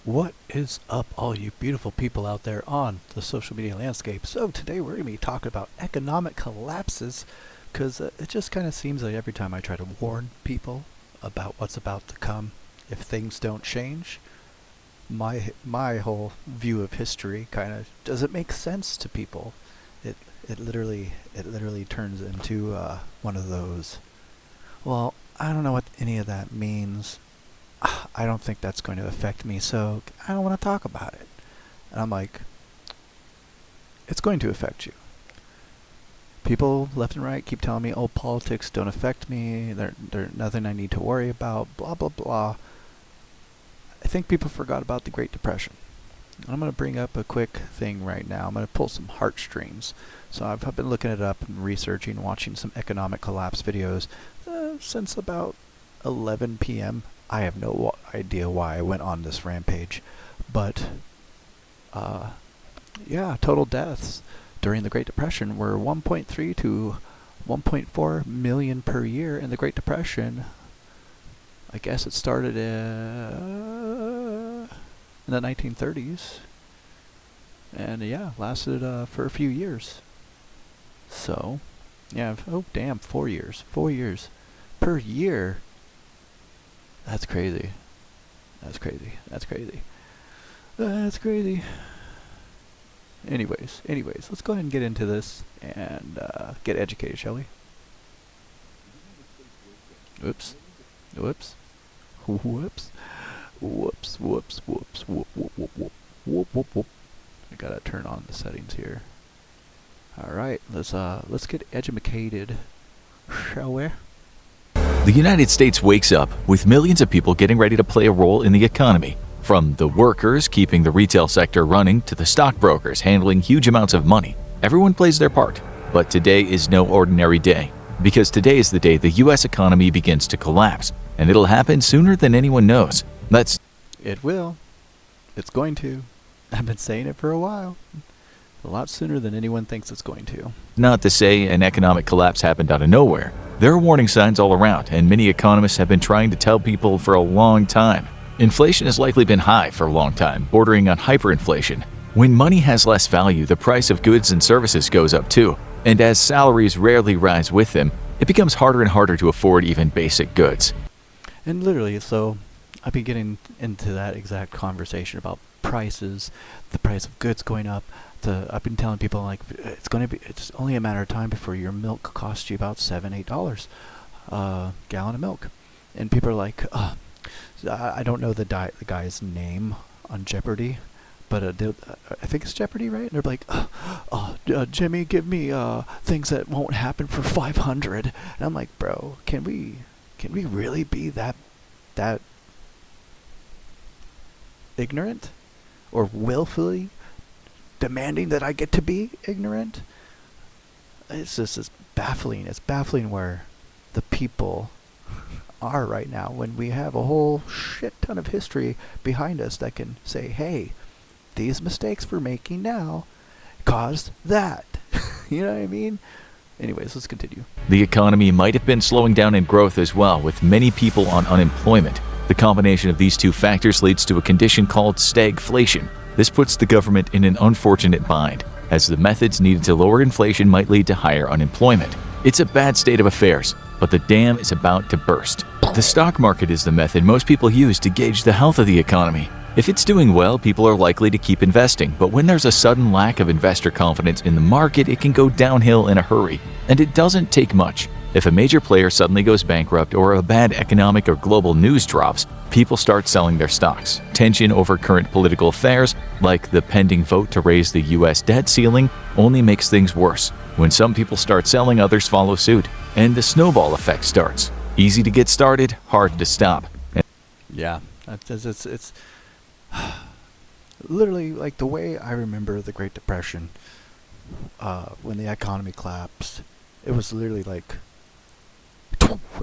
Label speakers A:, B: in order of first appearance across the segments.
A: What is up, all you beautiful people out there on the social media landscape? So today we're going to be talking about economic collapses, because it just kind of seems like every time I try to warn people about what's about to come, if things don't change, my whole view of history kind of doesn't make sense to people. It literally turns into one of those. Well, I don't know what any of that means. I don't think that's going to affect me, so I don't want to talk about it. And I'm like, it's going to affect you. People left and right keep telling me, oh, politics don't affect me, they're nothing I need to worry about, blah, blah, blah. I think people forgot about the Great Depression. I'm going to bring up a quick thing right now. I'm going to pull some heartstrings. So I've been looking it up and researching, watching some economic collapse videos since about 11 p.m. I have no idea why I went on this rampage, but yeah, total deaths during the Great Depression were 1.3 to 1.4 million per year in the Great Depression. I guess it started in the 1930s, and yeah, lasted for a few years. So, yeah, oh damn, 4 years. 4 years per year. That's crazy. That's crazy. That's crazy. That's crazy. Anyways, let's go ahead and get into this and get educated, shall we? Oops. Whoops. Whoops. Whoops. Whoops. Whoops. Whoop. Whoop. Whoop. Whoop. Whoop. Whoop. Whoop. I gotta turn on the settings here. All right. Let's get educated, shall we?
B: The United States wakes up with millions of people getting ready to play a role in the economy. From the workers keeping the retail sector running to the stockbrokers handling huge amounts of money, everyone plays their part. But today is no ordinary day, because today is the day the U.S. economy begins to collapse, and it'll happen sooner than anyone knows.
A: It will. It's going to. I've been saying it for a while. A lot sooner than anyone thinks it's going to.
B: Not to say an economic collapse happened out of nowhere. There are warning signs all around, and many economists have been trying to tell people for a long time. Inflation has likely been high for a long time, bordering on hyperinflation. When money has less value, the price of goods and services goes up too. And as salaries rarely rise with them, it becomes harder and harder to afford even basic goods.
A: And literally, so I'll be getting into that exact conversation about prices, the price of goods going up. I've been telling people, like, it's only a matter of time before your milk costs you about $7-8 a gallon of milk. And people are like, I don't know the guy's name on Jeopardy, but I think it's Jeopardy, right? And they're like, Jimmy, give me things that won't happen for 500. And I'm like, bro, can we really be that ignorant, or willfully demanding that I get to be ignorant? It's baffling. It's baffling where the people are right now, when we have a whole shit ton of history behind us that can say, hey, these mistakes we're making now caused that. You know what I mean? Anyways, let's continue.
B: The economy might have been slowing down in growth as well, with many people on unemployment. The combination of these two factors leads to a condition called stagflation. This puts the government in an unfortunate bind, as the methods needed to lower inflation might lead to higher unemployment. It's a bad state of affairs, but the dam is about to burst. The stock market is the method most people use to gauge the health of the economy. If it's doing well, people are likely to keep investing, but when there's a sudden lack of investor confidence in the market, it can go downhill in a hurry. And it doesn't take much. If a major player suddenly goes bankrupt or a bad economic or global news drops, people start selling their stocks. Tension over current political affairs, like the pending vote to raise the U.S. debt ceiling, only makes things worse. When some people start selling, others follow suit, and the snowball effect starts. Easy to get started, hard to stop.
A: Yeah, it's literally like the way I remember the Great Depression, when the economy collapsed. It was literally like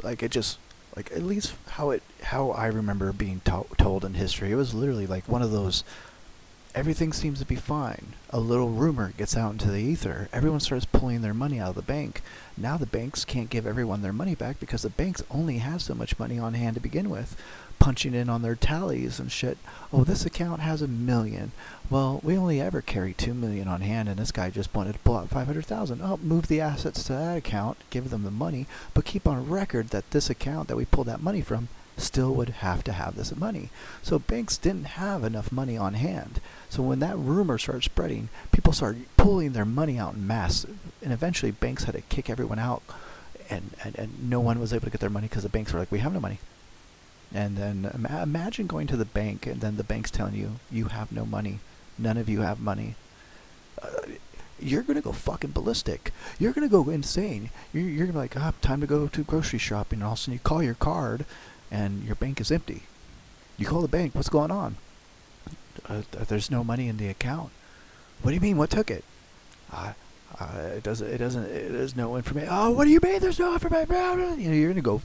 A: it just, like, at least how I remember being told in history. It was literally like one of those everything seems to be fine. A little rumor gets out into the ether. Everyone starts pulling their money out of the bank. Now the banks can't give everyone their money back because the banks only have so much money on hand to begin with. Punching in on their tallies and shit. Oh, this account has $1 million. Well, we only ever carry $2 million on hand, and this guy just wanted to pull out $500,000. Oh, move the assets to that account, give them the money, but keep on record that this account that we pulled that money from still would have to have this money. So banks didn't have enough money on hand. So when that rumor started spreading, people started pulling their money out in mass, and eventually banks had to kick everyone out, and no one was able to get their money because the banks were like, we have no money. And then imagine going to the bank and then the bank's telling you, you have no money. None of you have money. You're going to go fucking ballistic. You're going to go insane. You're going to be like, time to go to grocery shopping. And all of a sudden you call your card and your bank is empty. You call the bank, what's going on? There's no money in the account. What do you mean? What took it? There's no information. Oh, what do you mean there's no information? You're going to go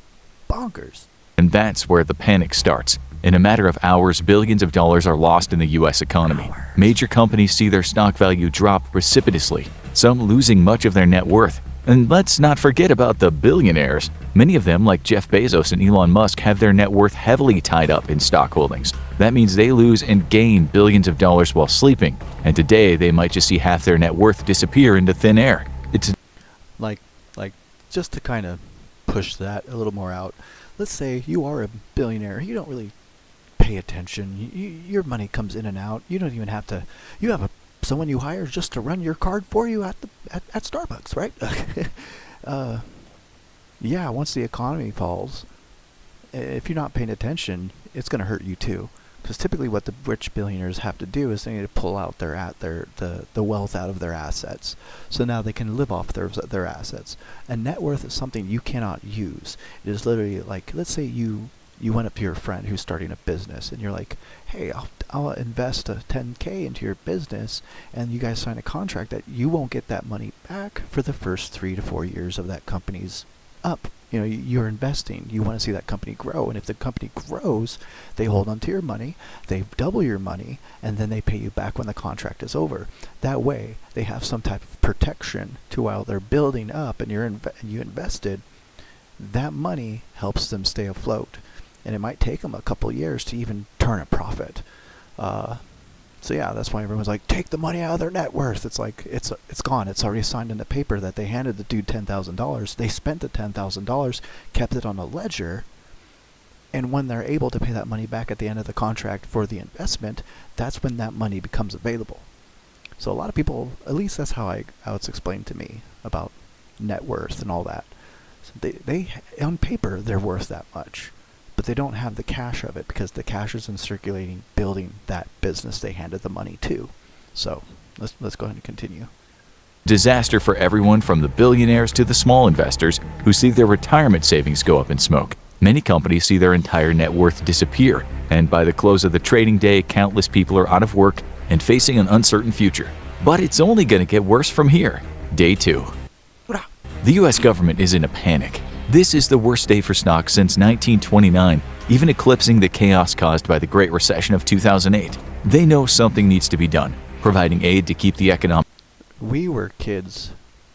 A: bonkers.
B: And that's where the panic starts. In a matter of hours, billions of dollars are lost in the U.S. economy. Major companies see their stock value drop precipitously, some losing much of their net worth. And let's not forget about the billionaires. Many of them, like Jeff Bezos and Elon Musk, have their net worth heavily tied up in stock holdings. That means they lose and gain billions of dollars while sleeping. And today, they might just see half their net worth disappear into thin air. It's
A: like just to kind of push that a little more out. Let's say you are a billionaire. You don't really pay attention. Your money comes in and out. You don't even have to. You have someone you hire just to run your card for you at Starbucks, right? Yeah. Once the economy falls, if you're not paying attention, it's going to hurt you too. Because typically, what the rich billionaires have to do is they need to pull out the wealth out of their assets, so now they can live off their assets. And net worth is something you cannot use. It is literally like, let's say you went up to your friend who's starting a business, and you're like, hey, I'll invest a $10K into your business, and you guys sign a contract that you won't get that money back for the first 3 to 4 years of that company's up. You're investing. You want to see that company grow. And if the company grows, they hold on to your money, they double your money, and then they pay you back when the contract is over. That way, they have some type of protection to while they're building up and you invested. That money helps them stay afloat. And it might take them a couple years to even turn a profit. So yeah, that's why everyone's like, take the money out of their net worth. It's like, it's gone. It's already signed in the paper that they handed the dude $10,000. They spent the $10,000, kept it on a ledger, and when they're able to pay that money back at the end of the contract for the investment, that's when that money becomes available. So a lot of people, at least that's how it's explained to me about net worth and all that. So they on paper, they're worth that much. But they don't have the cash of it because the cash is in circulating, building that business they handed the money to. So let's go ahead and continue.
B: disaster for everyone from the billionaires to the small investors who see their retirement savings go up in smoke. Many companies see their entire net worth disappear, and by the close of the trading day, countless people are out of work and facing an uncertain future. But it's only going to get worse from here. Day 2. The U.S. government is in a panic. This is the worst day for stocks since 1929, even eclipsing the chaos caused by the Great Recession of 2008. They know something needs to be done, providing aid to keep the economic.
A: We were kids,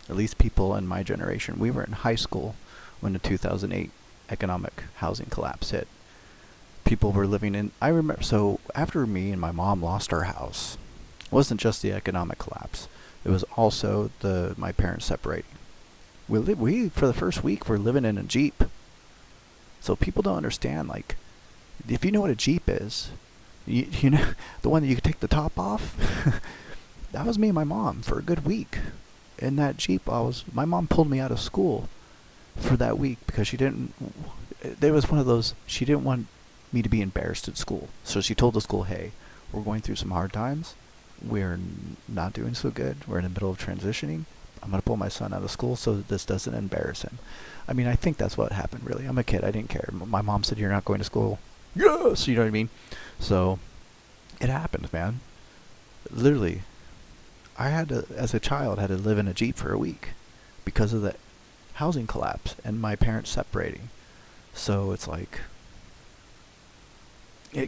A: at least people in my generation. We were in high school when the 2008 economic housing collapse hit. People were living in, I remember, so after me and my mom lost our house, it wasn't just the economic collapse. It was also my parents separating. We for the first week, were living in a Jeep. So people don't understand, like, if you know what a Jeep is, you know, the one that you can take the top off, that was me and my mom for a good week. In that Jeep, my mom pulled me out of school for that week because there was one of those, she didn't want me to be embarrassed at school. So she told the school, hey, we're going through some hard times. We're not doing so good. We're in the middle of transitioning. I'm going to pull my son out of school so that this doesn't embarrass him. I mean, I think that's what happened, really. I'm a kid. I didn't care. My mom said, you're not going to school. Yes! You know what I mean? So, it happened, man. Literally, I had to, as a child, had to live in a Jeep for a week because of the housing collapse and my parents separating. So, it's like,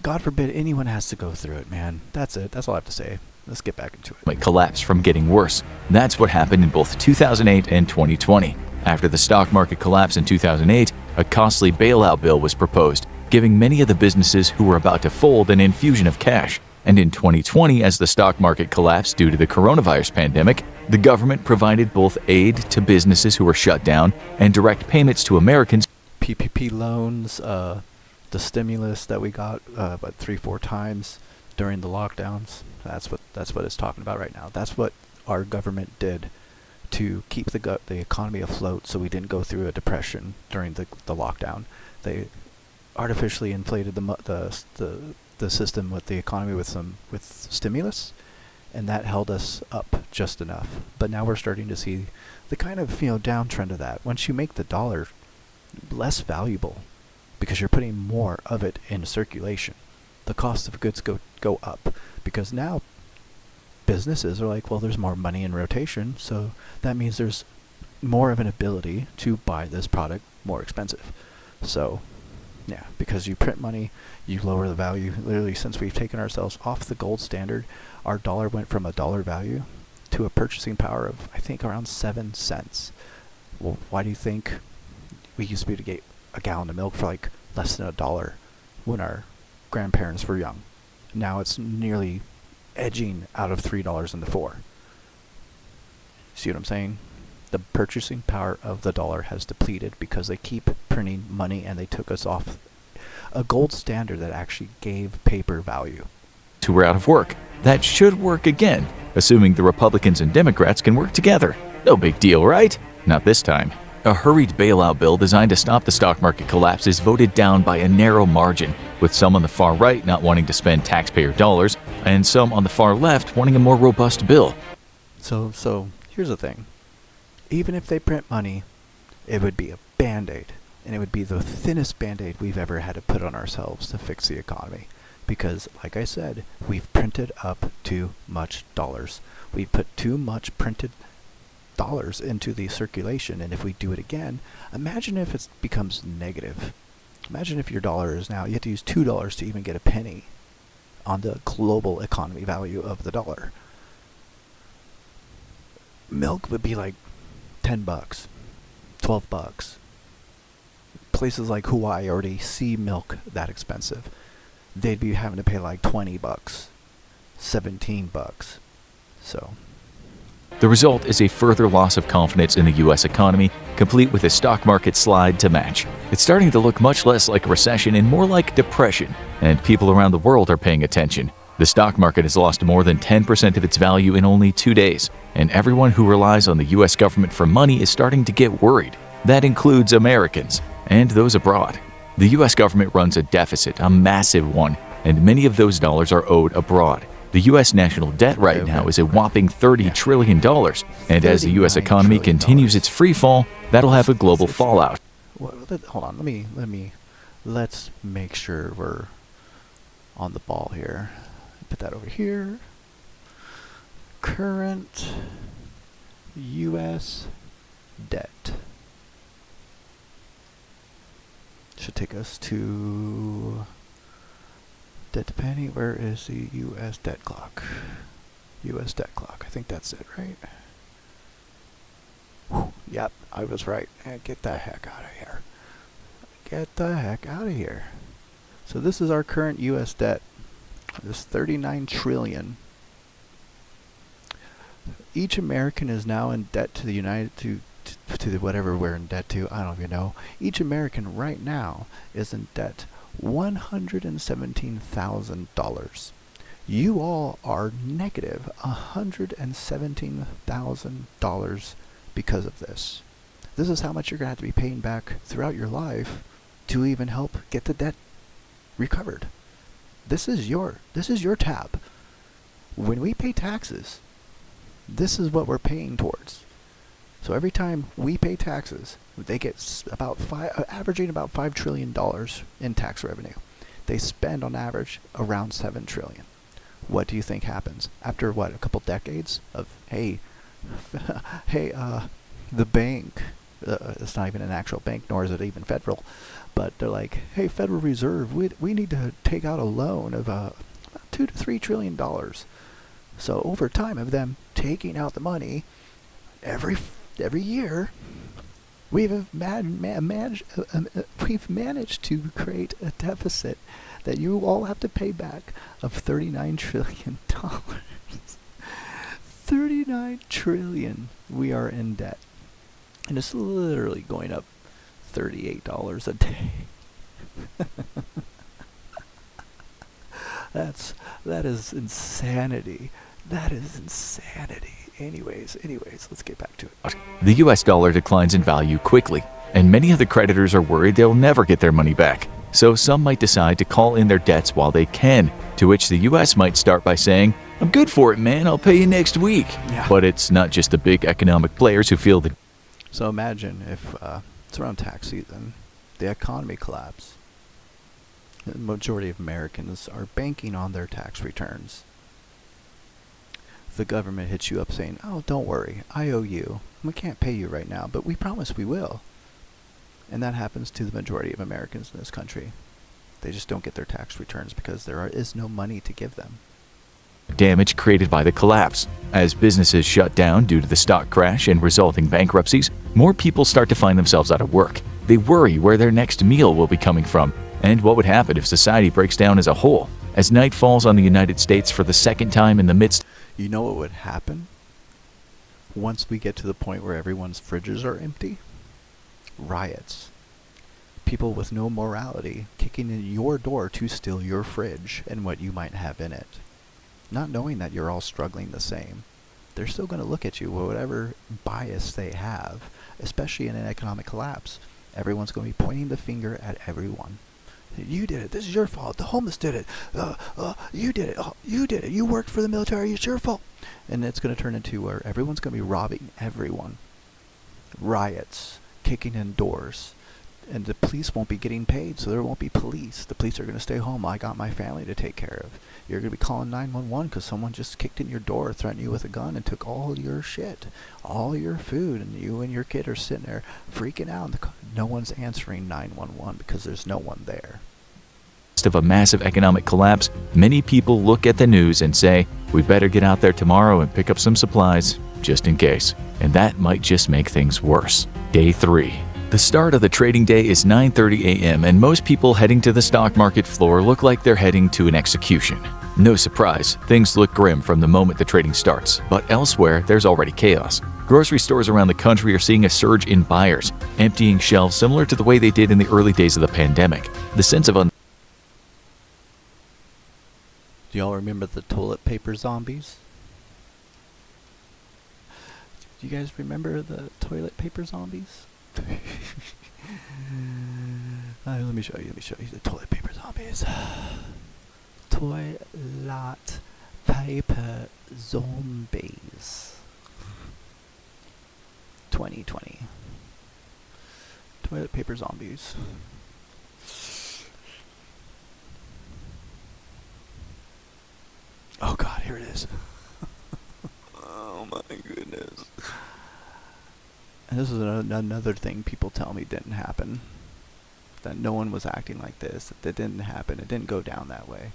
A: God forbid anyone has to go through it, man. That's it. That's all I have to say. Let's get back into it.
B: Collapse from getting worse. That's what happened in both 2008 and 2020. After the stock market collapse in 2008, a costly bailout bill was proposed, giving many of the businesses who were about to fold an infusion of cash. And in 2020, as the stock market collapsed due to the coronavirus pandemic, the government provided both aid to businesses who were shut down and direct payments to Americans.
A: PPP loans, the stimulus that we got about 3-4 times during the lockdowns. That's what it's talking about right now. That's what our government did to keep the economy afloat, so we didn't go through a depression during the lockdown. They artificially inflated the system with the economy with stimulus, and that held us up just enough. But now we're starting to see the kind of downtrend of that. Once you make the dollar less valuable because you're putting more of it in circulation, the cost of goods go up, because now businesses are like, well, there's more money in rotation, so that means there's more of an ability to buy this product more expensive. So yeah, because you print money, you lower the value. Literally, since we've taken ourselves off the gold standard, our dollar went from a dollar value to a purchasing power of, I think, around 7 cents. Well, why do you think we used to be able to get a gallon of milk for like less than $1 when our grandparents were young? Now it's nearly edging out of $3 into $4. See what I'm saying? The purchasing power of the dollar has depleted because they keep printing money, and they took us off a gold standard that actually gave paper value.
B: Who were out of work. That should work again, assuming the Republicans and Democrats can work together. No big deal, right? Not this time. A hurried bailout bill designed to stop the stock market collapse is voted down by a narrow margin, with some on the far right not wanting to spend taxpayer dollars, and some on the far left wanting a more robust bill.
A: So here's the thing. Even if they print money, it would be a Band-Aid, and it would be the thinnest Band-Aid we've ever had to put on ourselves to fix the economy. Because, like I said, we've printed up too much dollars. We've put too much printed dollars into the circulation, and if we do it again, imagine if it becomes negative. Imagine if your dollar is now, you have to use $2 to even get a penny on the global economy value of the dollar. Milk would be like $10, $12. Places like Hawaii already see milk that expensive. They'd be having to pay like $20, $17. So
B: the result is a further loss of confidence in the U.S. economy, complete with a stock market slide to match. It's starting to look much less like a recession and more like depression, and people around the world are paying attention. The stock market has lost more than 10% of its value in only 2 days, and everyone who relies on the U.S. government for money is starting to get worried. That includes Americans and those abroad. The U.S. government runs a deficit, a massive one, and many of those dollars are owed abroad. The U.S. national debt right now is a whopping $30 trillion, and as the U.S. economy continues its free fall, that'll have a global fallout.
A: Hold on, let's make sure we're on the ball here. Put that over here. Current U.S. debt. Should take us to debt to penny. Where is the U.S. debt clock? U.S. debt clock. I think that's it, right? Whew, yep, I was right. Get the heck out of here. Get the heck out of here. So this is our current U.S. debt. This $39 trillion. Each American is now in debt to the to whatever we're in debt to. I don't even know. Each American right now is in debt $117,000. You all are negative $117,000 because of this. This is how much you're going to have to be paying back throughout your life to even help get the debt recovered. This is your tab. When we pay taxes, this is what we're paying towards. So every time we pay taxes, they get averaging about $5 trillion in tax revenue. They spend on average around $7 trillion. What do you think happens after a couple decades of the bank It's not even an actual bank, nor is it even federal. But they're like, hey, Federal Reserve, we need to take out a loan of $2 to $3 trillion. So over time of them taking out the money every year, we've managed to create a deficit that you all have to pay back of $39 trillion. 39 trillion we are in debt. And it's literally going up $38 a day. That is insanity. That is insanity. Anyways, let's get back to it.
B: The US dollar declines in value quickly, and many of the creditors are worried they'll never get their money back. So some might decide to call in their debts while they can, to which the US might start by saying, I'm good for it, man, I'll pay you next week.
A: Yeah.
B: But it's not just the big economic players who feel the...
A: So imagine if it's around tax season, the economy collapses. The majority of Americans are banking on their tax returns. The government hits you up saying, oh, don't worry, I owe you. We can't pay you right now, but we promise we will. And that happens to the majority of Americans in this country. They just don't get their tax returns because there is no money to give them.
B: damage created by the collapse. As businesses shut down due to the stock crash and resulting bankruptcies, more people start to find themselves out of work. They worry where their next meal will be coming from, and what would happen if society breaks down as a whole. As night falls on the United States for the second time in the midst...
A: You know what would happen once we get to the point where everyone's fridges are empty? Riots. People with no morality kicking in your door to steal your fridge and what you might have in it. Not knowing that you're all struggling the same. They're still going to look at you with whatever bias they have, especially in an economic collapse. Everyone's going to be pointing the finger at everyone. You did it. This is your fault. The homeless did it. You did it. Oh, you did it. You worked for the military. It's your fault. And it's going to turn into where everyone's going to be robbing everyone. Riots, kicking in doors. And the police won't be getting paid, so there won't be police. The police are going to stay home. I got my family to take care of. You're going to be calling 911 because someone just kicked in your door, threatened you with a gun, and took all your shit, all your food, and you and your kid are sitting there freaking out. No one's answering 911 because there's no one there.
B: Of a massive economic collapse, many people look at the news and say, we better get out there tomorrow and pick up some supplies, just in case. And that might just make things worse. Day 3. The start of the trading day is 9:30 a.m. and most people heading to the stock market floor look like they're heading to an execution. No surprise, things look grim from the moment the trading starts, but elsewhere there's already chaos. Grocery stores around the country are seeing a surge in buyers, emptying shelves similar to the way they did in the early days of the pandemic. The sense of
A: Do y'all remember the toilet paper zombies? Do you guys remember the toilet paper zombies? Let me show you the toilet paper zombies. Toilet paper zombies 2020. Toilet paper zombies. Oh god, here it is. Oh my goodness. And this is another thing people tell me didn't happen. That no one was acting like this. That didn't happen. It didn't go down that way.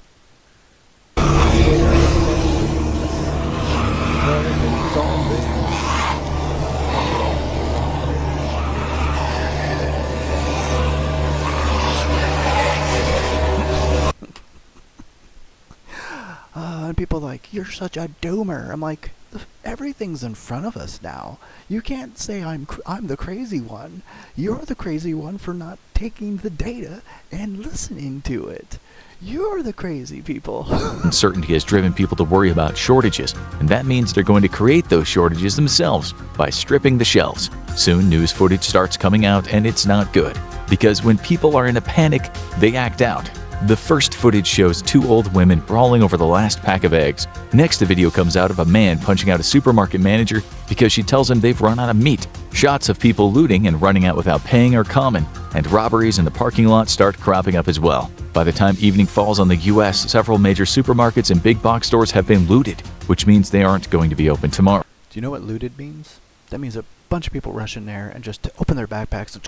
A: And people are like, you're such a doomer. I'm like, everything's in front of us now. You can't say I'm the crazy one. You're the crazy one for not taking the data and listening to it. You're the crazy people.
B: Uncertainty has driven people to worry about shortages, and that means they're going to create those shortages themselves by stripping the shelves. Soon news footage starts coming out, and it's not good, because when people are in a panic, they act out. The first footage shows 2 old women brawling over the last pack of eggs. Next, a video comes out of a man punching out a supermarket manager because she tells him they've run out of meat. Shots of people looting and running out without paying are common, and robberies in the parking lot start cropping up as well. By the time evening falls on the US, several major supermarkets and big box stores have been looted, which means they aren't going to be open tomorrow.
A: Do you know what looted means? That means that bunch of people rush in there and just open their backpacks and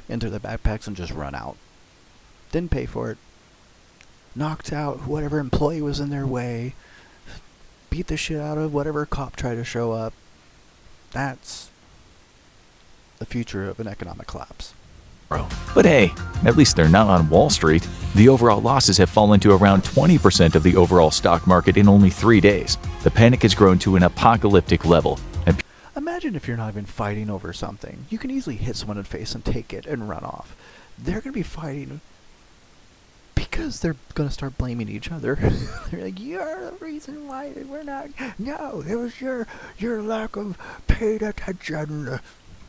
A: into their backpacks and just run out. Didn't pay for it. Knocked out whatever employee was in their way. Beat the shit out of whatever cop tried to show up. That's the future of an economic collapse.
B: But hey, at least they're not on Wall Street. The overall losses have fallen to around 20% of the overall stock market in only 3 days. The panic has grown to an apocalyptic level. And
A: imagine if you're not even fighting over something. You can easily hit someone in the face and take it and run off. They're going to be fighting because they're going to start blaming each other. They're like, you're the reason why we're not. No, it was your lack of paid attention.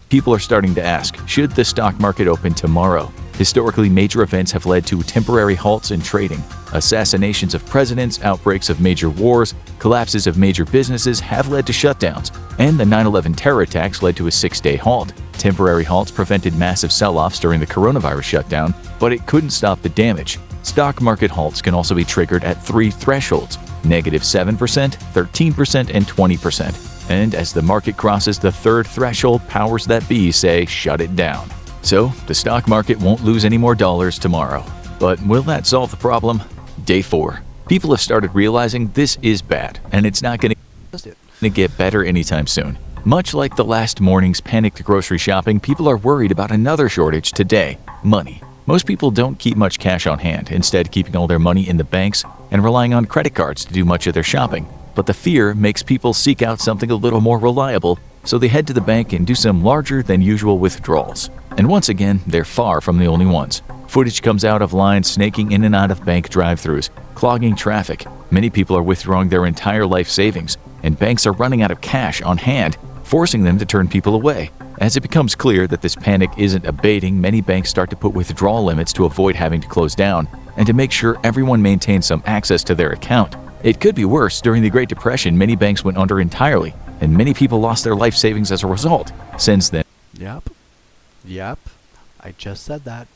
B: people are starting to ask, should the stock market open tomorrow? Historically, major events have led to temporary halts in trading. Assassinations of presidents, outbreaks of major wars, collapses of major businesses have led to shutdowns, and the 9/11 terror attacks led to a 6-day halt. Temporary halts prevented massive sell-offs during the coronavirus shutdown, but it couldn't stop the damage. Stock market halts can also be triggered at 3 thresholds: -7%, 13%, and 20%. And as the market crosses the 3rd threshold, powers that be say, shut it down. So, the stock market won't lose any more dollars tomorrow. But will that solve the problem? Day 4. People have started realizing this is bad, and it's not going to get better anytime soon. Much like the last morning's panicked grocery shopping, people are worried about another shortage today: money. Most people don't keep much cash on hand, instead keeping all their money in the banks and relying on credit cards to do much of their shopping. But the fear makes people seek out something a little more reliable, so they head to the bank and do some larger than usual withdrawals. And once again, they're far from the only ones. Footage comes out of lines snaking in and out of bank drive-thrus, clogging traffic. Many people are withdrawing their entire life savings, and banks are running out of cash on hand, forcing them to turn people away. As it becomes clear that this panic isn't abating, many banks start to put withdrawal limits to avoid having to close down and to make sure everyone maintains some access to their account. It could be worse. During the Great Depression, many banks went under entirely, and many people lost their life savings as a result. Since then,
A: Yep. I just said that.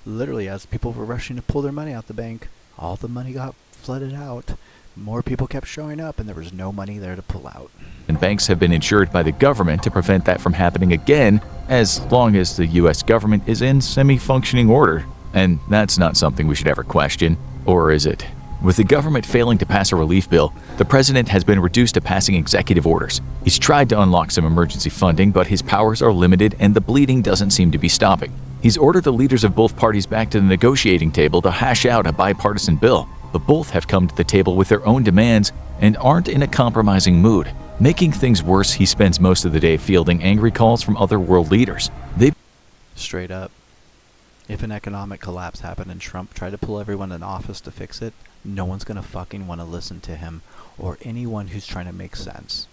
A: Literally, as people were rushing to pull their money out the bank, all the money got flooded out. More people kept showing up, and there was no money there to pull out.
B: and banks have been insured by the government to prevent that from happening again, as long as the U.S. government is in semi-functioning order. And that's not something we should ever question, or is it? With the government failing to pass a relief bill, the president has been reduced to passing executive orders. He's tried to unlock some emergency funding, but his powers are limited and the bleeding doesn't seem to be stopping. He's ordered the leaders of both parties back to the negotiating table to hash out a bipartisan bill, but both have come to the table with their own demands and aren't in a compromising mood. Making things worse, he spends most of the day fielding angry calls from other world leaders.
A: Straight up, if an economic collapse happened and Trump tried to pull everyone in office to fix it, no one's gonna fucking want to listen to him or anyone who's trying to make sense.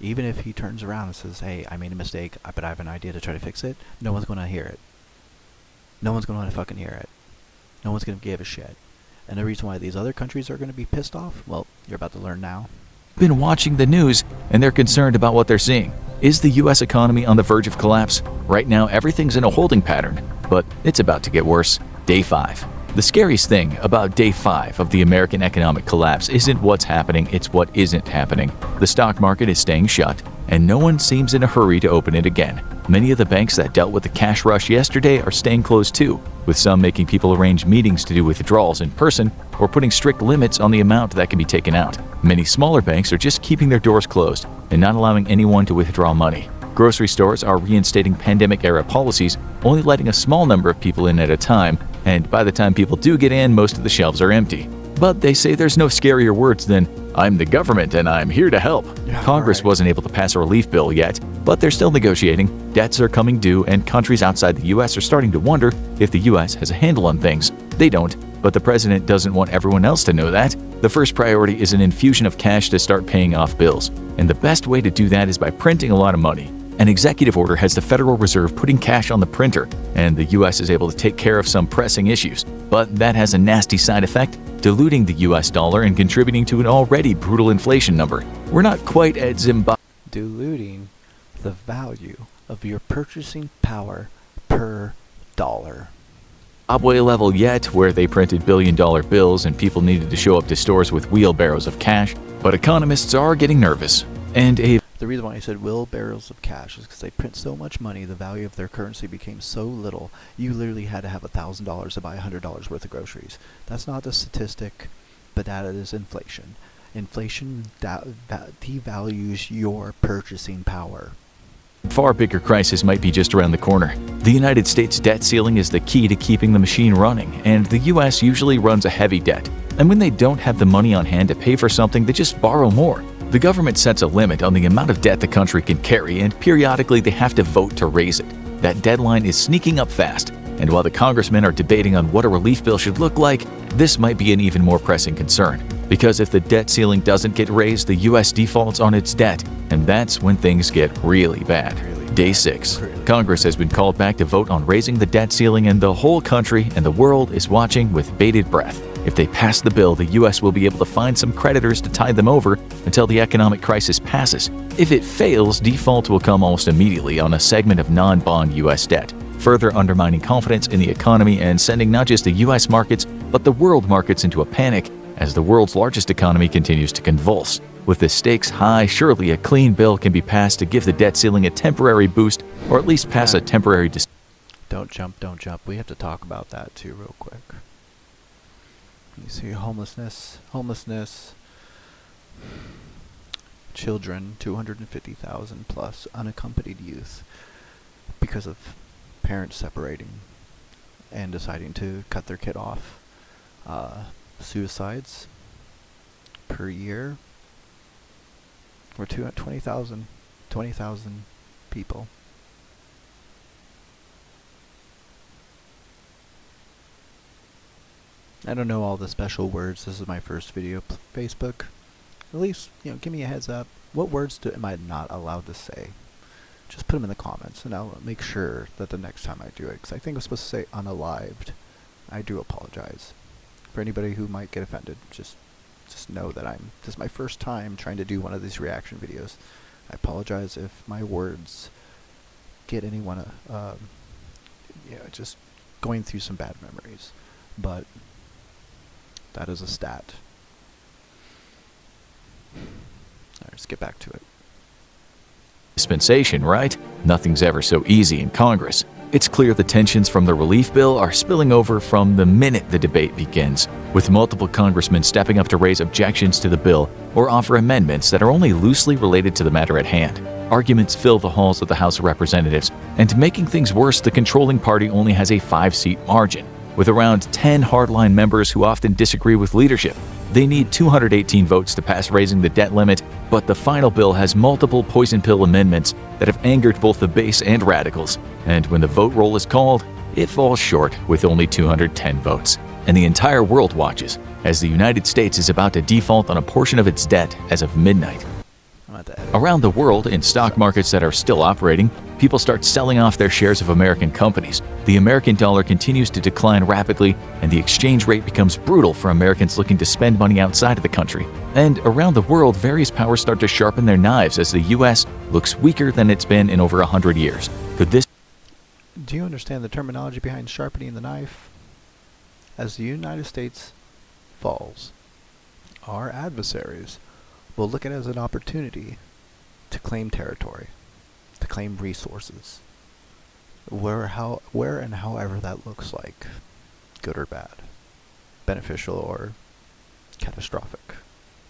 A: Even if he turns around and says, hey, I made a mistake, but I have an idea to try to fix it, no one's gonna hear it. No one's gonna want to fucking hear it. No one's gonna give a shit. And the reason why these other countries are gonna be pissed off, well, you're about to learn now.
B: Been watching the news and they're concerned about what they're seeing. Is the U.S. economy on the verge of collapse? Right now, everything's in a holding pattern, but it's about to get worse. Day 5. The scariest thing about Day 5 of the American economic collapse isn't what's happening, it's what isn't happening. The stock market is staying shut, and no one seems in a hurry to open it again. Many of the banks that dealt with the cash rush yesterday are staying closed too, with some making people arrange meetings to do withdrawals in person or putting strict limits on the amount that can be taken out. Many smaller banks are just keeping their doors closed and not allowing anyone to withdraw money. Grocery stores are reinstating pandemic-era policies, only letting a small number of people in at a time, and by the time people do get in, most of the shelves are empty. But they say there's no scarier words than, I'm the government and I'm here to help.
A: Yeah,
B: Congress
A: right.
B: wasn't able to pass a relief bill yet, but they're still negotiating. Debts are coming due, and countries outside the U.S. are starting to wonder if the U.S. has a handle on things. They don't, but the president doesn't want everyone else to know that. The first priority is an infusion of cash to start paying off bills, and the best way to do that is by printing a lot of money. An executive order has the Federal Reserve putting cash on the printer, and the U.S. is able to take care of some pressing issues. But that has a nasty side effect, diluting the U.S. dollar and contributing to an already brutal inflation number. We're not quite at Zimbabwe.
A: Diluting the value of your purchasing power per dollar.
B: Level yet, where they printed billion-dollar bills and people needed to show up to stores with wheelbarrows of cash, but economists are getting nervous. And
A: The reason why I said wheelbarrows of cash is because they print so much money, the value of their currency became so little, you literally had to have $1,000 to buy $100 worth of groceries. That's not the statistic, but that is inflation. Inflation devalues your purchasing power.
B: Far bigger crisis might be just around the corner. The United States debt ceiling is the key to keeping the machine running, and the US usually runs a heavy debt. And when they don't have the money on hand to pay for something, they just borrow more. The government sets a limit on the amount of debt the country can carry, and periodically they have to vote to raise it. That deadline is sneaking up fast, and while the congressmen are debating on what a relief bill should look like, this might be an even more pressing concern. Because if the debt ceiling doesn't get raised, the US defaults on its debt, and that's when things get really bad. Day 6. Congress has been called back to vote on raising the debt ceiling, and the whole country and the world is watching with bated breath. If they pass the bill, the U.S. will be able to find some creditors to tide them over until the economic crisis passes. If it fails, default will come almost immediately on a segment of non-bond U.S. debt, further undermining confidence in the economy and sending not just the U.S. markets, but the world markets into a panic as the world's largest economy continues to convulse. With the stakes high, surely a clean bill can be passed to give the debt ceiling a temporary boost, or at least pass a temporary
A: Don't jump. We have to talk about that too real quick. You see homelessness, children, 250,000 plus unaccompanied youth because of parents separating and deciding to cut their kid off. Suicides per year were 20,000 people. I don't know all the special words. This is my first video. Facebook, at least, give me a heads up. What words am I not allowed to say? Just put them in the comments, and I'll make sure that the next time I do it, because I think I'm supposed to say unalived. I do apologize. For anybody who might get offended, just know that this is my first time trying to do one of these reaction videos. I apologize if my words get anyone, just going through some bad memories. But that is a stat. Alright, let's get back to it.
B: Dispensation, right? Nothing's ever so easy in Congress. It's clear the tensions from the relief bill are spilling over from the minute the debate begins, with multiple congressmen stepping up to raise objections to the bill or offer amendments that are only loosely related to the matter at hand. Arguments fill the halls of the House of Representatives, and making things worse, the controlling party only has a 5-seat margin, with around 10 hardline members who often disagree with leadership. They need 218 votes to pass raising the debt limit, but the final bill has multiple poison pill amendments that have angered both the base and radicals. And when the vote roll is called, it falls short with only 210 votes. And the entire world watches as the United States is about to default on a portion of its debt as of midnight. Around the world, in stock markets that are still operating, people start selling off their shares of American companies. The American dollar continues to decline rapidly, and the exchange rate becomes brutal for Americans looking to spend money outside of the country. And around the world, various powers start to sharpen their knives as the U.S. looks weaker than it's been in over 100 years. Could this...
A: Do you understand the terminology behind sharpening the knife? As the United States falls, our adversaries will look at it as an opportunity to claim territory, to claim resources, where and however that looks like, good or bad, beneficial or catastrophic.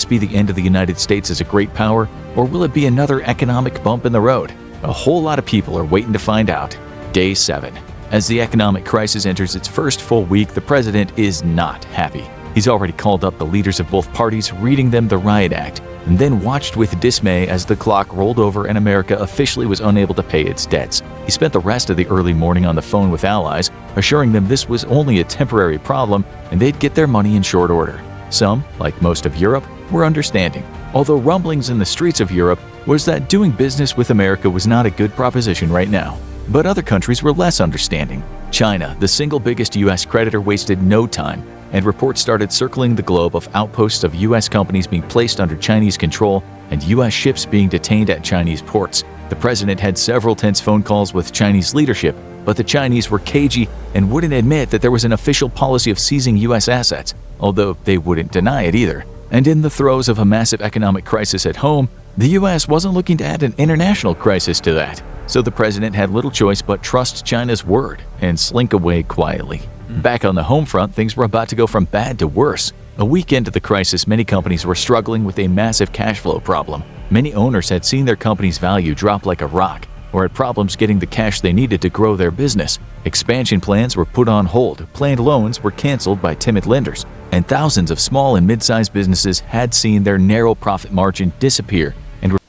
B: Be the end of the United States as a great power, or will it be another economic bump in the road? A whole lot of people are waiting to find out. Day 7. As the economic crisis enters its first full week, the president is not happy. He's already called up the leaders of both parties, reading them the Riot Act, and then watched with dismay as the clock rolled over and America officially was unable to pay its debts. He spent the rest of the early morning on the phone with allies, assuring them this was only a temporary problem and they'd get their money in short order. Some, like most of Europe, were understanding, although rumblings in the streets of Europe was that doing business with America was not a good proposition right now. But other countries were less understanding. China, the single biggest U.S. creditor, wasted no time, and reports started circling the globe of outposts of U.S. companies being placed under Chinese control and U.S. ships being detained at Chinese ports. The president had several tense phone calls with Chinese leadership, but the Chinese were cagey and wouldn't admit that there was an official policy of seizing U.S. assets, although they wouldn't deny it either. And in the throes of a massive economic crisis at home, the US wasn't looking to add an international crisis to that. So the president had little choice but trust China's word and slink away quietly. Back on the home front, things were about to go from bad to worse. A week into the crisis, many companies were struggling with a massive cash flow problem. Many owners had seen their company's value drop like a rock, or had problems getting the cash they needed to grow their business. Expansion plans were put on hold, planned loans were canceled by timid lenders, and thousands of small and mid-sized businesses had seen their narrow profit margin disappear and were.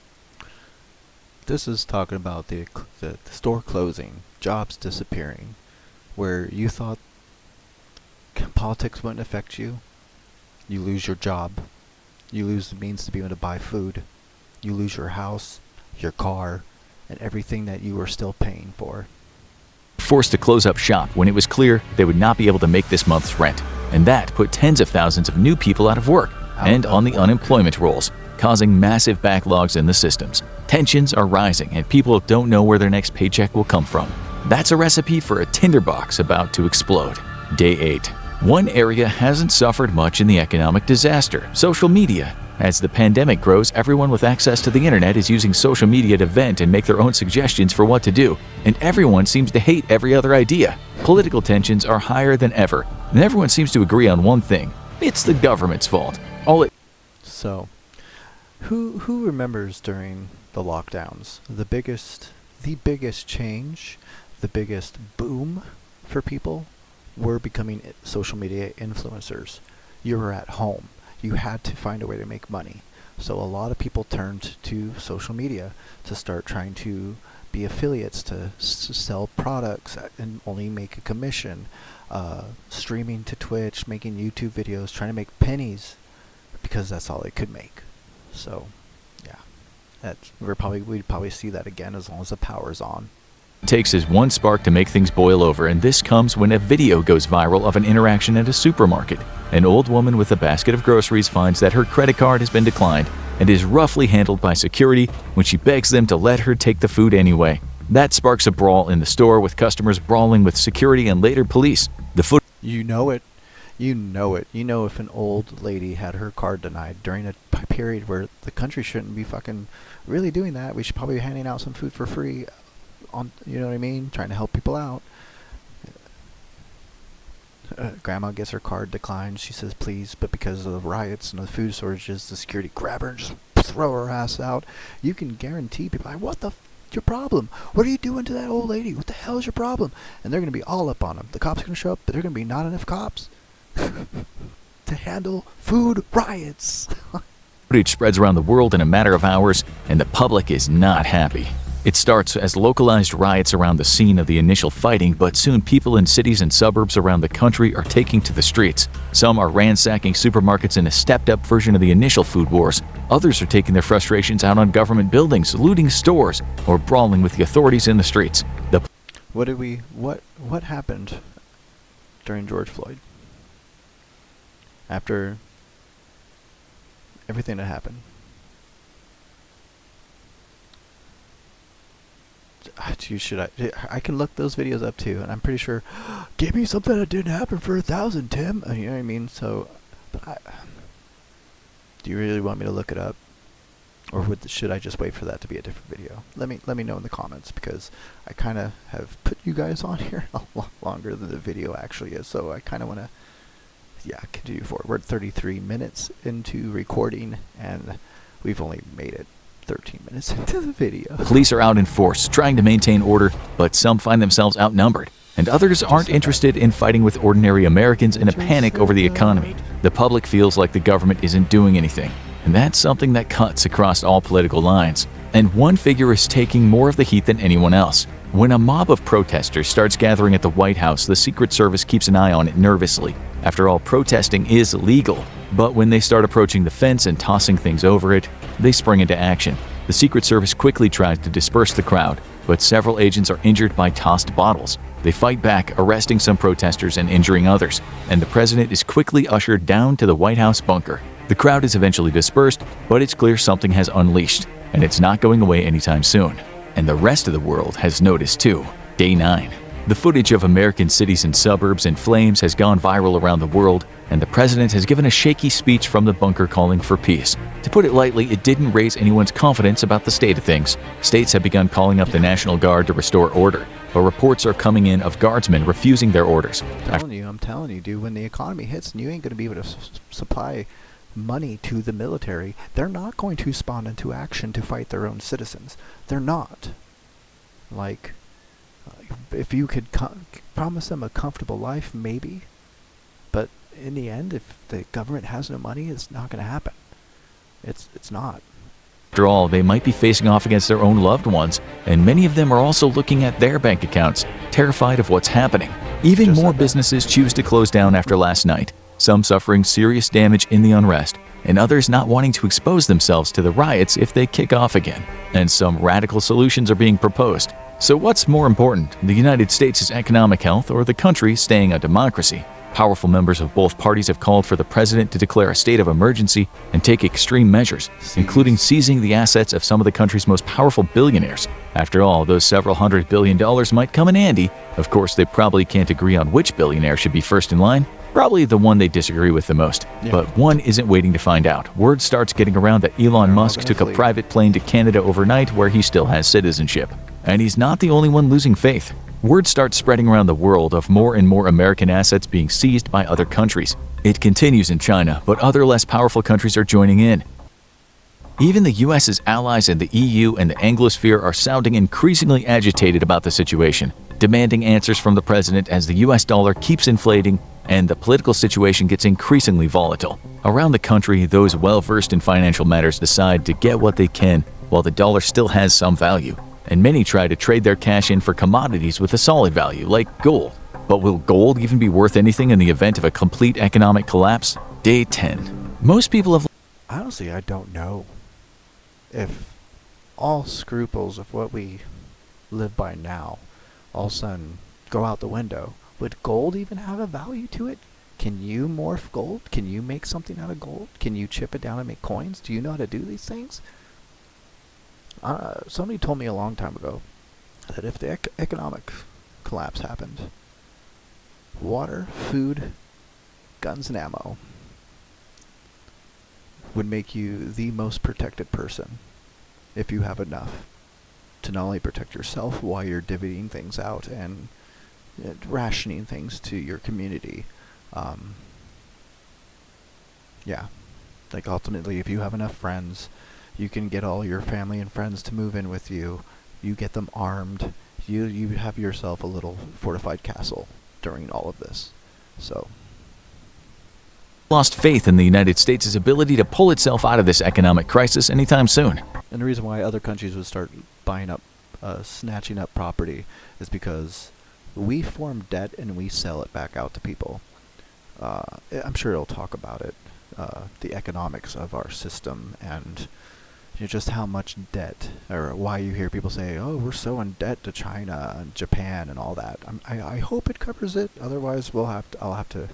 A: This is talking about the store closing, jobs disappearing, where you thought politics wouldn't affect you. You lose your job. You lose the means to be able to buy food. You lose your house, your car, and everything that you were still paying for.
B: Forced to close up shop when it was clear they would not be able to make this month's rent. And that put tens of thousands of new people out of work and on the unemployment rolls, causing massive backlogs in the systems. Tensions are rising and people don't know where their next paycheck will come from. That's a recipe for a tinderbox about to explode. Day 8. One area hasn't suffered much in the economic disaster: social media. As the pandemic grows, everyone with access to the internet is using social media to vent and make their own suggestions for what to do, and everyone seems to hate every other idea. Political tensions are higher than ever, and everyone seems to agree on one thing: it's the government's fault.
A: So, who remembers during the lockdowns the biggest change, the biggest boom for people were becoming social media influencers? You were at home. You had to find a way to make money. So a lot of people turned to social media to start trying to be affiliates, to sell products and only make a commission, streaming to Twitch, making YouTube videos, trying to make pennies because that's all they could make. So, yeah, we'd probably see that again as long as the power's on.
B: Takes is one spark to make things boil over, and this comes when a video goes viral of an interaction at a supermarket. An old woman with a basket of groceries finds that her credit card has been declined and is roughly handled by security when she begs them to let her take the food anyway. That sparks a brawl in the store, with customers brawling with security and later police.
A: You know it. You know it. You know if an old lady had her card denied during a period where the country shouldn't be fucking really doing that. We should probably be handing out some food for free. You know what I mean? Trying to help people out. Grandma gets her card declined. She says please, but because of the riots and the food shortages, the security grab her and just throw her ass out. You can guarantee people are like, what the your problem? What are you doing to that old lady? What the hell is your problem? And they're going to be all up on them. The cops are going to show up, but they're going to be not enough cops to handle food riots.
B: Footage spreads around the world in a matter of hours, and the public is not happy. It starts as localized riots around the scene of the initial fighting, but soon people in cities and suburbs around the country are taking to the streets. Some are ransacking supermarkets in a stepped-up version of the initial food wars. Others are taking their frustrations out on government buildings, looting stores, or brawling with the authorities in the streets.
A: What happened during George Floyd? After everything that happened. I can look those videos up too, and I'm pretty sure. Give me something that didn't happen for 1,000, Tim. You know what I mean? So, do you really want me to look it up, or should I just wait for that to be a different video? Let me know in the comments, because I kind of have put you guys on here a lot longer than the video actually is. So I kind of want to, continue forward. We're at 33 minutes into recording, and we've only made it 13 minutes into the video.
B: Police are out in force, trying to maintain order, but some find themselves outnumbered, and others aren't interested in fighting with ordinary Americans in a panic over the economy. The public feels like the government isn't doing anything, and that's something that cuts across all political lines. And one figure is taking more of the heat than anyone else. When a mob of protesters starts gathering at the White House, the Secret Service keeps an eye on it nervously. After all, protesting is legal. But when they start approaching the fence and tossing things over it, they spring into action. The Secret Service quickly tries to disperse the crowd, but several agents are injured by tossed bottles. They fight back, arresting some protesters and injuring others, and the president is quickly ushered down to the White House bunker. The crowd is eventually dispersed, but it's clear something has unleashed, and it's not going away anytime soon. And the rest of the world has noticed too. Day 9. The footage of American cities and suburbs in flames has gone viral around the world, and the president has given a shaky speech from the bunker calling for peace. To put it lightly, it didn't raise anyone's confidence about the state of things. States have begun calling up the National Guard to restore order, but reports are coming in of guardsmen refusing their orders.
A: I'm telling you, dude, when the economy hits and you ain't going to be able to supply money to the military, they're not going to spawn into action to fight their own citizens. They're not. Like, if you could promise them a comfortable life, maybe. But in the end, if the government has no money, it's not going to happen. It's not.
B: After all, they might be facing off against their own loved ones, and many of them are also looking at their bank accounts, terrified of what's happening. Even more businesses choose to close down after last night, some suffering serious damage in the unrest, and others not wanting to expose themselves to the riots if they kick off again. And some radical solutions are being proposed. So what's more important, the United States' economic health or the country staying a democracy? Powerful members of both parties have called for the president to declare a state of emergency and take extreme measures, including seizing the assets of some of the country's most powerful billionaires. After all, those several $100 billion might come in handy. Of course, they probably can't agree on which billionaire should be first in line. Probably the one they disagree with the most. Yeah. But one isn't waiting to find out. Word starts getting around that Elon Musk took a private plane to Canada overnight where he still has citizenship. And he's not the only one losing faith. Word starts spreading around the world of more and more American assets being seized by other countries. It continues in China, but other less powerful countries are joining in. Even the U.S.'s allies in the EU and the Anglosphere are sounding increasingly agitated about the situation, demanding answers from the president as the U.S. dollar keeps inflating and the political situation gets increasingly volatile. Around the country, those well-versed in financial matters decide to get what they can while the dollar still has some value. And many try to trade their cash in for commodities with a solid value, like gold. But will gold even be worth anything in the event of a complete economic collapse? Day 10. Most people have...
A: Honestly, I don't know if all scruples of what we live by now all of a sudden go out the window. Would gold even have a value to it? Can you morph gold? Can you make something out of gold? Can you chip it down and make coins? Do you know how to do these things? Somebody told me a long time ago that if the economic collapse happened, water, food, guns, and ammo would make you the most protected person if you have enough to not only protect yourself while you're divvying things out and rationing things to your community. Yeah, like ultimately, if you have enough friends, you can get all your family and friends to move in with you. You get them armed. You have yourself a little fortified castle during all of this. So,
B: lost faith in the United States' ability to pull itself out of this economic crisis anytime soon.
A: And the reason why other countries would start buying up, snatching up property is because we form debt and we sell it back out to people. I'm sure it'll talk about it, the economics of our system and just how much debt, or why you hear people say, oh, we're so in debt to China and Japan and all that. I hope it covers it. Otherwise, I'll have to.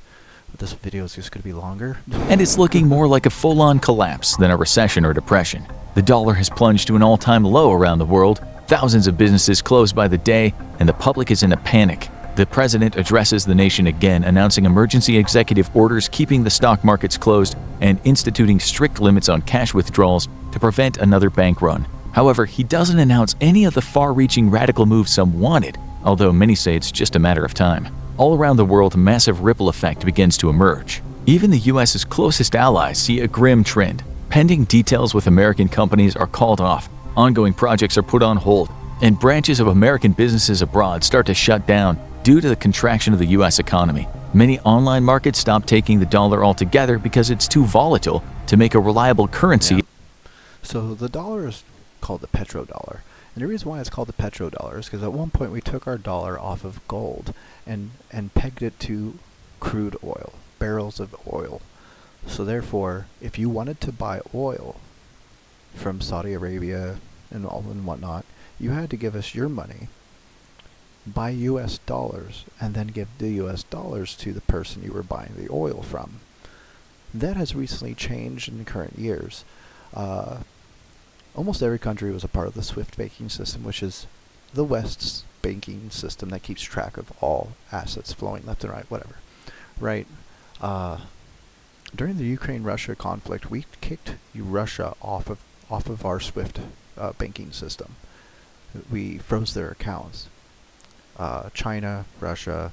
A: This video is just going to be longer.
B: And it's looking more like a full-on collapse than a recession or depression. The dollar has plunged to an all-time low around the world. Thousands of businesses close by the day, and the public is in a panic. The president addresses the nation again, announcing emergency executive orders keeping the stock markets closed and instituting strict limits on cash withdrawals to prevent another bank run. However, he doesn't announce any of the far-reaching radical moves some wanted, although many say it's just a matter of time. All around the world, a massive ripple effect begins to emerge. Even the U.S.'s closest allies see a grim trend. Pending details with American companies are called off, ongoing projects are put on hold, and branches of American businesses abroad start to shut down due to the contraction of the U.S. economy. Many online markets stop taking the dollar altogether because it's too volatile to make a reliable currency.
A: Yeah. So the dollar is called the petrodollar. And the reason why it's called the petrodollar is because at one point we took our dollar off of gold and pegged it to crude oil, barrels of oil. So therefore, if you wanted to buy oil from Saudi Arabia and whatnot, you had to give us your money, buy U.S. dollars, and then give the U.S. dollars to the person you were buying the oil from. That has recently changed in current years. Almost every country was a part of the SWIFT banking system, which is the West's banking system that keeps track of all assets flowing left and right, whatever. Right? During the Ukraine-Russia conflict, we kicked Russia off of our SWIFT banking system. We froze their accounts. China, Russia,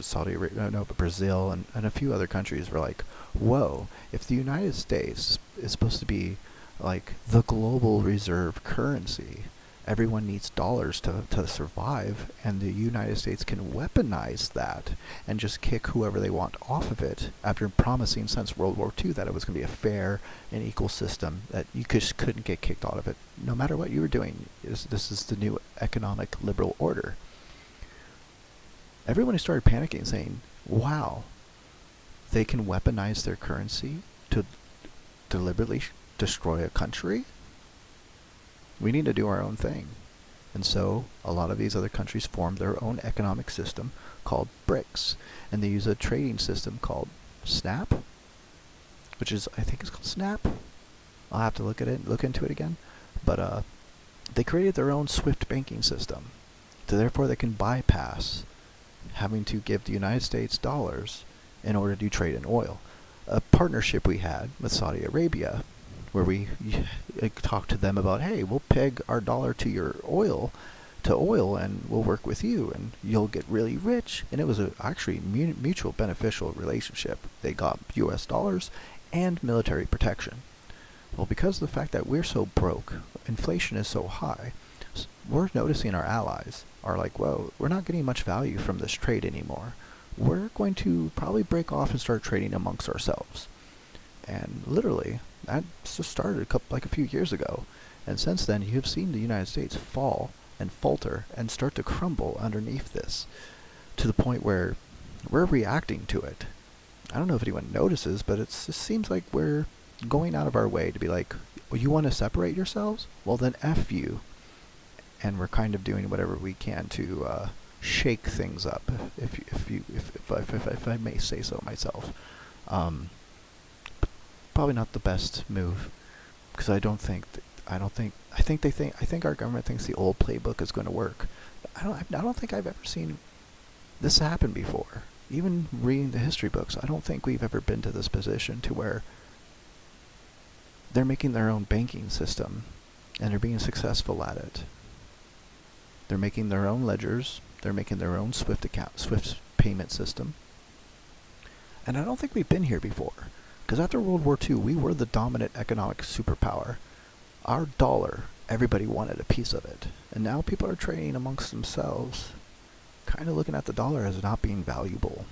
A: Saudi Arabia, but Brazil and a few other countries were like, whoa, if the United States is supposed to be like the global reserve currency, everyone needs dollars to survive, and the United States can weaponize that and just kick whoever they want off of it after promising since World War II that it was going to be a fair and equal system, that you just couldn't get kicked out of it no matter what you were doing. This is the new economic liberal order. Everyone started panicking, saying, wow, they can weaponize their currency to deliberately destroy a country? We need to do our own thing. And so a lot of these other countries formed their own economic system called BRICS, and they use a trading system called SNAP, which is, I think it's called SNAP. I'll have to look into it again. But they created their own SWIFT banking system, so therefore they can bypass having to give the United States dollars in order to trade in oil. A partnership we had with Saudi Arabia, where we talked to them about, hey, we'll peg our dollar to your oil, and we'll work with you, and you'll get really rich. And it was actually mutual beneficial relationship. They got U.S. dollars and military protection. Well, because of the fact that we're so broke, inflation is so high, we're noticing our allies are like, whoa, we're not getting much value from this trade anymore. We're going to probably break off and start trading amongst ourselves. And literally, that just started a few years ago. And since then, you've seen the United States fall and falter and start to crumble underneath this, to the point where we're reacting to it. I don't know if anyone notices, but it seems like we're going out of our way to be like, well, you want to separate yourselves? Well, then F you. And we're kind of doing whatever we can to shake things up, if I may say so myself. Probably not the best move, because I think our government thinks the old playbook is going to work. I don't think I've ever seen this happen before. Even reading the history books, I don't think we've ever been to this position to where they're making their own banking system and they're being successful at it. They're making their own ledgers. They're making their own SWIFT payment system. And I don't think we've been here before. Because after World War II, we were the dominant economic superpower. Our dollar, everybody wanted a piece of it. And now people are trading amongst themselves, kind of looking at the dollar as not being valuable.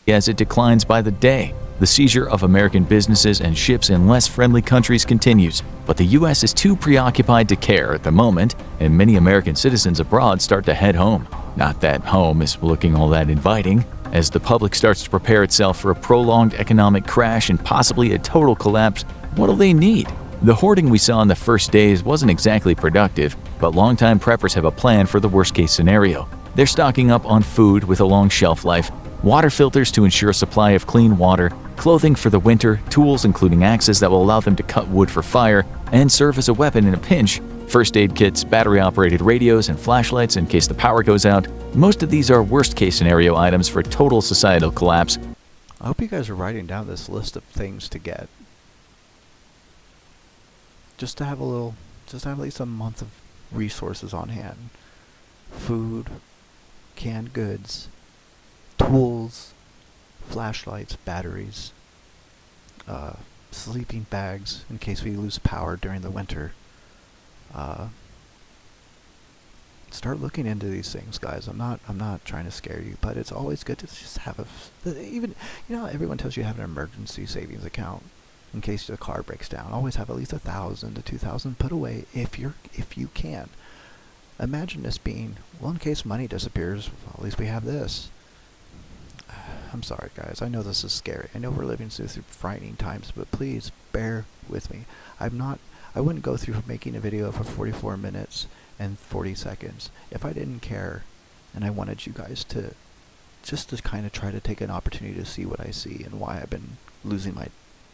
B: As it declines by the day, the seizure of American businesses and ships in less friendly countries continues, but the U.S. is too preoccupied to care at the moment, and many American citizens abroad start to head home. Not that home is looking all that inviting, as the public starts to prepare itself for a prolonged economic crash and possibly a total collapse. What'll they need? The hoarding we saw in the first days wasn't exactly productive, but longtime preppers have a plan for the worst-case scenario. They're stocking up on food with a long shelf life, water filters to ensure a supply of clean water, clothing for the winter, tools including axes that will allow them to cut wood for fire and serve as a weapon in a pinch, first aid kits, battery-operated radios, and flashlights in case the power goes out. Most of these are worst-case scenario items for total societal collapse.
A: I hope you guys are writing down this list of things to get. Just to have at least a month of resources on hand. Food, canned goods, tools, flashlights, batteries, sleeping bags in case we lose power during the winter. Start looking into these things, guys. I'm not trying to scare you, but it's always good to just have everyone tells you to have an emergency savings account in case the car breaks down. Always have at least 1,000 to 2,000 put away if you can. Imagine this being, well, in case money disappears, well, at least we have this. I'm sorry, guys. I know this is scary. I know we're living through frightening times, but please bear with me. I wouldn't go through making a video for 44 minutes and 40 seconds if I didn't care, and I wanted you guys to kind of try to take an opportunity to see what I see and why I've been losing my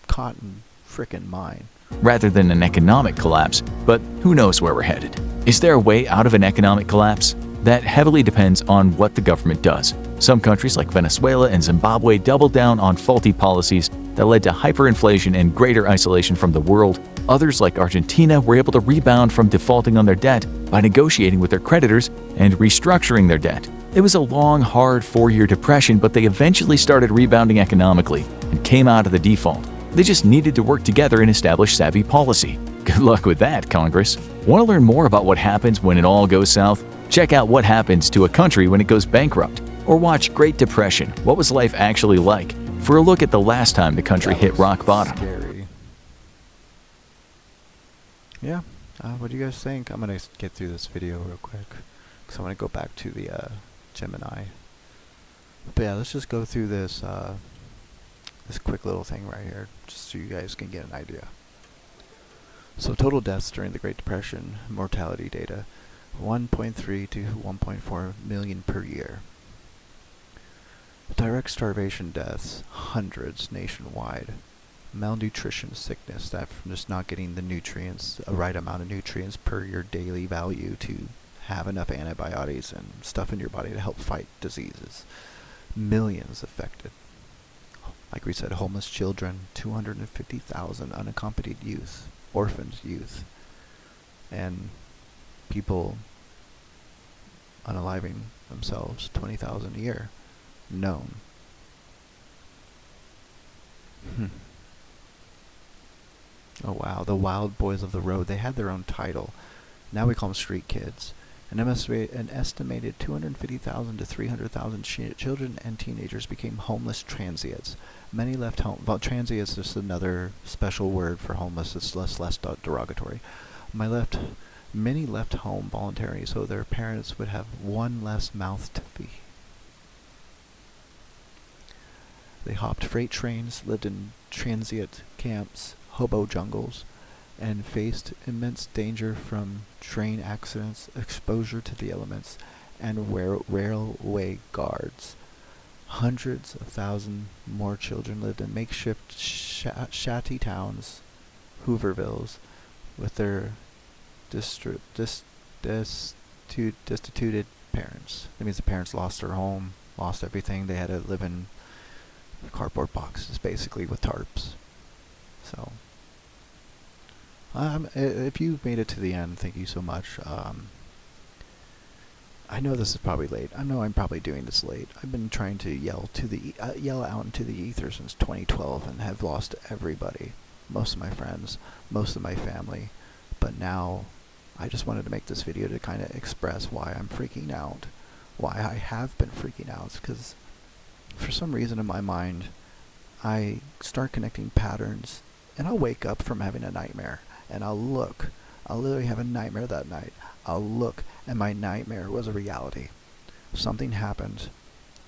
A: cotton frickin' mind.
B: rather than an economic collapse, but who knows where we're headed. Is there a way out of an economic collapse? That heavily depends on what the government does. Some countries like Venezuela and Zimbabwe doubled down on faulty policies that led to hyperinflation and greater isolation from the world. Others like Argentina were able to rebound from defaulting on their debt by negotiating with their creditors and restructuring their debt. It was a long, hard 4-year depression, but they eventually started rebounding economically and came out of the default. They just needed to work together and establish savvy policy. Good luck with that, Congress. Want to learn more about what happens when it all goes south? Check out What Happens to a Country When It Goes Bankrupt, or watch Great Depression, What Was Life Actually Like, for a look at the last time the country hit rock bottom.
A: Scary. Yeah, what do you guys think? I'm going to get through this video real quick, because I want to go back to the Gemini. But yeah, let's just go through this this quick little thing right here, just so you guys can get an idea. So total deaths during the Great Depression, mortality data, 1.3 to 1.4 million per year. Direct starvation deaths, hundreds nationwide. Malnutrition sickness, that from just not getting the nutrients, a right amount of nutrients per your daily value to have enough antibiotics and stuff in your body to help fight diseases. Millions affected. Like we said, homeless children, 250,000 unaccompanied youth, orphans youth, and people unaliving themselves, 20,000 a year, known. Oh wow, the Wild Boys of the Road, they had their own title. Now we call them street kids. An estimated 250,000 to 300,000 children and teenagers became homeless transients. Many left home. Well, transient is just another special word for homeless. It's less derogatory. Many left home voluntarily, so their parents would have one less mouth to feed. They hopped freight trains, lived in transient camps, hobo jungles, and faced immense danger from train accidents, exposure to the elements, and railway guards. Hundreds of thousands more children lived in makeshift shanty towns, Hoovervilles, with their destituted parents. That means the parents lost their home, lost everything. They had to live in cardboard boxes, basically, with tarps. So, if you've made it to the end, thank you so much. I know this is probably late. I know I'm probably doing this late. I've been trying to yell out into the ether since 2012 and have lost everybody, most of my friends, most of my family. But now, I just wanted to make this video to kind of express why I'm freaking out, why I have been freaking out, because for some reason in my mind, I start connecting patterns, and I'll wake up from having a nightmare, and I'll literally have a nightmare that night. I'll look, and my nightmare was a reality. Something happened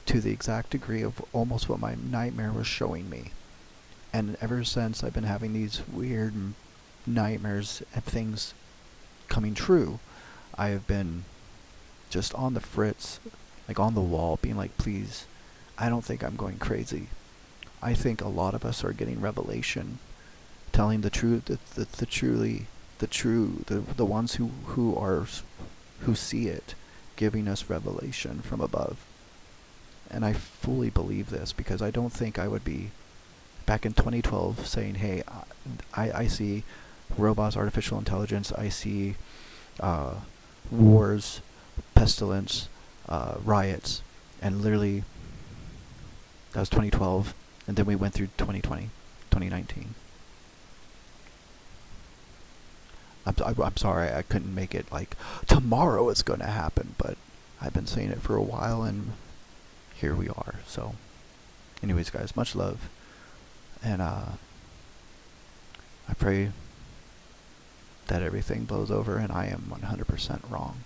A: to the exact degree of almost what my nightmare was showing me. And ever since, I've been having these weird nightmares of things coming true. I have been just on the fritz, like on the wall, being like, please, I don't think I'm going crazy. I think a lot of us are getting revelation, telling the truth, the ones who see it, giving us revelation from above. And I fully believe this, because I don't think I would be back in 2012 saying, hey, I see robots, artificial intelligence, I see wars, pestilence, riots, and literally that was 2012, and then we went through 2020, 2019. I'm sorry I couldn't make it like tomorrow it's going to happen, but I've been saying it for a while, and here we are. So anyways, guys, much love, and I pray that everything blows over and I am 100% wrong.